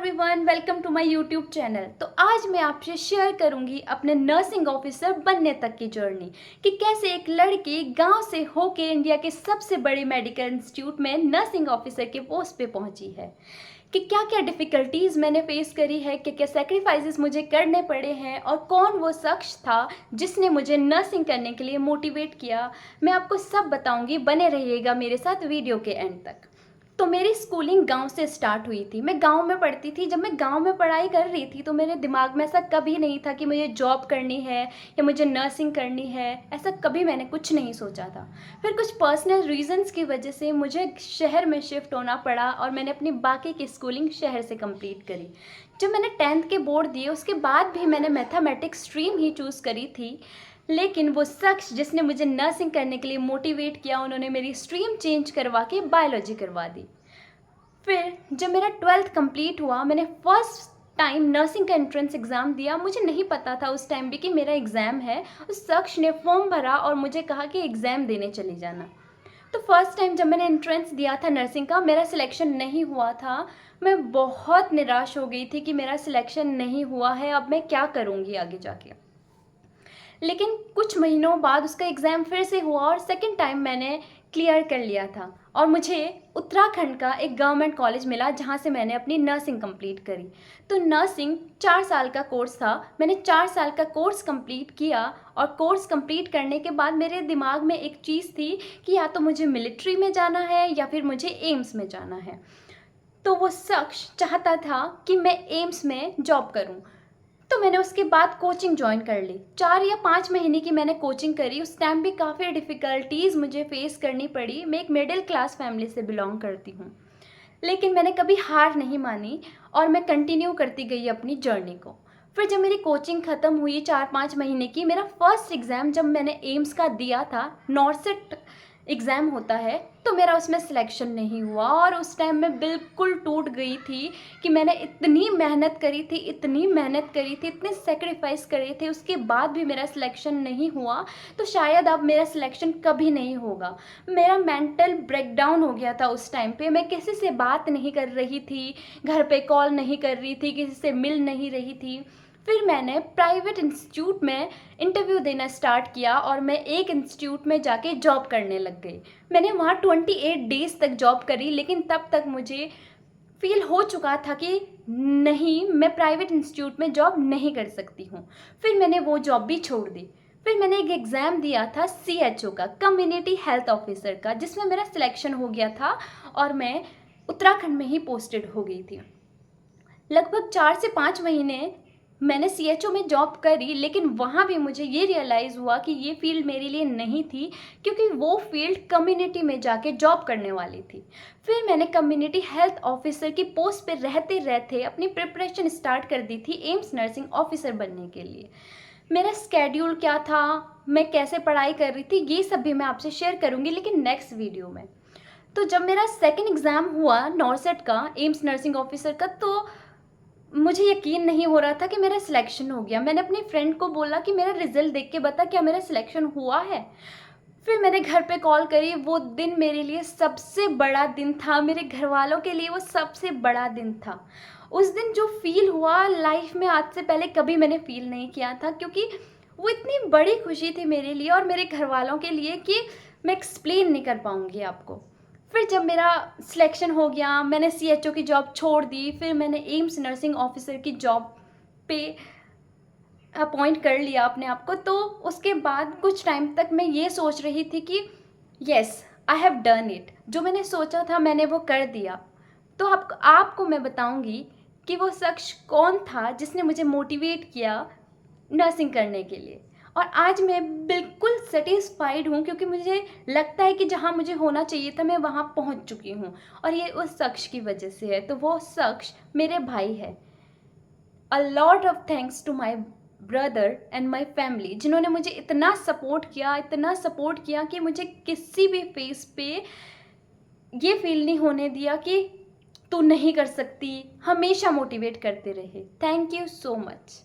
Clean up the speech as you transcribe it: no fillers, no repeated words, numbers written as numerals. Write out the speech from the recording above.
Everyone, welcome to my YouTube channel. तो आज मैं आपसे शेयर करूंगी अपने नर्सिंग ऑफिसर बनने तक की जर्नी कि कैसे एक लड़की गांव से होके इंडिया के सबसे बड़े मेडिकल इंस्टीट्यूट में नर्सिंग ऑफिसर के पोस्ट पे पहुंची है, कि क्या क्या डिफ़िकल्टीज़ मैंने फेस करी है, क्या क्या सेक्रीफाइसेस मुझे करने पड़े हैं और कौन वो शख्स था जिसने मुझे नर्सिंग करने के लिए मोटिवेट किया। मैं आपको सब बताऊंगी, बने रहिएगा मेरे साथ वीडियो के एंड तक। तो मेरी स्कूलिंग गांव से स्टार्ट हुई थी। मैं गांव में पढ़ती थी। जब मैं गांव में पढ़ाई कर रही थी तो मेरे दिमाग में ऐसा कभी नहीं था कि मुझे जॉब करनी है या मुझे नर्सिंग करनी है। ऐसा कभी मैंने कुछ नहीं सोचा था। फिर कुछ पर्सनल रीजंस की वजह से मुझे शहर में शिफ्ट होना पड़ा और मैंने अपनी बाकी की स्कूलिंग शहर से कंप्लीट करी। जब मैंने 10th के बोर्ड दिए उसके बाद भी मैंने मैथमेटिक्स स्ट्रीम ही चूज़ करी थी, लेकिन वो शख्स जिसने मुझे नर्सिंग करने के लिए मोटिवेट किया, उन्होंने मेरी स्ट्रीम चेंज करवा के बायोलॉजी करवा दी। फिर जब मेरा 12th कंप्लीट हुआ, मैंने फर्स्ट टाइम नर्सिंग का एंट्रेंस एग्ज़ाम दिया। मुझे नहीं पता था उस टाइम भी कि मेरा एग्ज़ाम है। उस शख्स ने फॉर्म भरा और मुझे कहा कि एग्ज़ाम देने चली जाना। तो फर्स्ट टाइम जब मैंने एंट्रेंस दिया था नर्सिंग का, मेरा सिलेक्शन नहीं हुआ था। मैं बहुत निराश हो गई थी कि मेरा सिलेक्शन नहीं हुआ है, अब मैं क्या करूँगी आगे जाके। लेकिन कुछ महीनों बाद उसका एग्ज़ाम फिर से हुआ और सेकंड टाइम मैंने क्लियर कर लिया था और मुझे उत्तराखंड का एक गवर्नमेंट कॉलेज मिला जहाँ से मैंने अपनी नर्सिंग कंप्लीट करी। तो नर्सिंग 4 साल का कोर्स था। मैंने 4 साल का कोर्स कंप्लीट किया और कोर्स कंप्लीट करने के बाद मेरे दिमाग में एक चीज़ थी कि या तो मुझे मिलिट्री में जाना है या फिर मुझे एम्स में जाना है। तो वो शख्स चाहता था कि मैं एम्स में जॉब करूं। तो मैंने उसके बाद कोचिंग ज्वाइन कर ली। 4 या 5 महीने की मैंने कोचिंग करी। उस टाइम भी काफ़ी डिफ़िकल्टीज़ मुझे फेस करनी पड़ी। मैं एक मिडिल क्लास फैमिली से बिलोंग करती हूँ, लेकिन मैंने कभी हार नहीं मानी और मैं कंटिन्यू करती गई अपनी जर्नी को। फिर जब मेरी कोचिंग ख़त्म हुई 4-5 महीने की, मेरा फर्स्ट एग्ज़ाम जब मैंने एम्स का दिया था, नॉर्सेट एग्ज़ाम होता है, तो मेरा उसमें सिलेक्शन नहीं हुआ और उस टाइम मैं बिल्कुल टूट गई थी कि मैंने इतनी मेहनत करी थी, इतनी मेहनत करी थी, इतने सेक्रीफाइस करे थे, उसके बाद भी मेरा सिलेक्शन नहीं हुआ। तो शायद अब मेरा सिलेक्शन कभी नहीं होगा। मेरा मेंटल ब्रेकडाउन हो गया था उस टाइम पे। मैं किसी से बात नहीं कर रही थी, घर पे कॉल नहीं कर रही थी, किसी से मिल नहीं रही थी। फिर मैंने प्राइवेट इंस्टीट्यूट में इंटरव्यू देना स्टार्ट किया और मैं एक इंस्टीट्यूट में जाके जॉब करने लग गई। मैंने वहाँ 28 डेज़ तक जॉब करी, लेकिन तब तक मुझे फील हो चुका था कि नहीं, मैं प्राइवेट इंस्टीट्यूट में जॉब नहीं कर सकती हूँ। फिर मैंने वो जॉब भी छोड़ दी। फिर मैंने एक एग्ज़ाम दिया था CHO का, कम्युनिटी हेल्थ ऑफिसर का, जिसमें मेरा सिलेक्शन हो गया था और मैं उत्तराखंड में ही पोस्टेड हो गई थी। लगभग 4 से 5 महीने मैंने CHO में जॉब करी, लेकिन वहाँ भी मुझे ये रियलाइज़ हुआ कि ये फील्ड मेरे लिए नहीं थी, क्योंकि वो फील्ड कम्युनिटी में जाके जॉब करने वाली थी। फिर मैंने कम्युनिटी हेल्थ ऑफिसर की पोस्ट पे रहते रहते अपनी प्रिपरेशन स्टार्ट कर दी थी एम्स नर्सिंग ऑफिसर बनने के लिए। मेरा स्केड्यूल क्या था, मैं कैसे पढ़ाई कर रही थी, ये सब भी मैं आपसे शेयर करूँगी, लेकिन नेक्स्ट वीडियो में। तो जब मेरा सेकेंड एग्ज़ाम हुआ नॉर्सेट का, एम्स नर्सिंग ऑफिसर का, तो मुझे यकीन नहीं हो रहा था कि मेरा सिलेक्शन हो गया। मैंने अपनी फ्रेंड को बोला कि मेरा रिज़ल्ट देख के बता, क्या मेरा सिलेक्शन हुआ है। फिर मैंने घर पे कॉल करी। वो दिन मेरे लिए सबसे बड़ा दिन था, मेरे घर वालों के लिए वो सबसे बड़ा दिन था। उस दिन जो फ़ील हुआ लाइफ में आज से पहले कभी मैंने फ़ील नहीं किया था, क्योंकि वो इतनी बड़ी खुशी थी मेरे लिए और मेरे घर वालों के लिए कि मैं एक्सप्लेन नहीं कर पाऊँगी आपको। फिर जब मेरा सिलेक्शन हो गया, मैंने CHO की जॉब छोड़ दी। फिर मैंने एम्स नर्सिंग ऑफिसर की जॉब पे अपॉइंट कर लिया अपने आप को। तो उसके बाद कुछ टाइम तक मैं ये सोच रही थी कि yes, I have done it. जो मैंने सोचा था मैंने वो कर दिया। तो आपको मैं बताऊंगी कि वो शख्स कौन था जिसने मुझे मोटिवेट किया नर्सिंग करने के लिए। और आज मैं बिल्कुल सेटिस्फाइड हूँ, क्योंकि मुझे लगता है कि जहाँ मुझे होना चाहिए था मैं वहाँ पहुँच चुकी हूँ, और ये उस शख्स की वजह से है। तो वो शख्स मेरे भाई है। A lot of thanks to my brother and my family, जिन्होंने मुझे इतना सपोर्ट किया, इतना सपोर्ट किया कि मुझे किसी भी फेस पे ये फील नहीं होने दिया कि तू नहीं कर सकती। हमेशा मोटिवेट करते रहे। Thank you so much.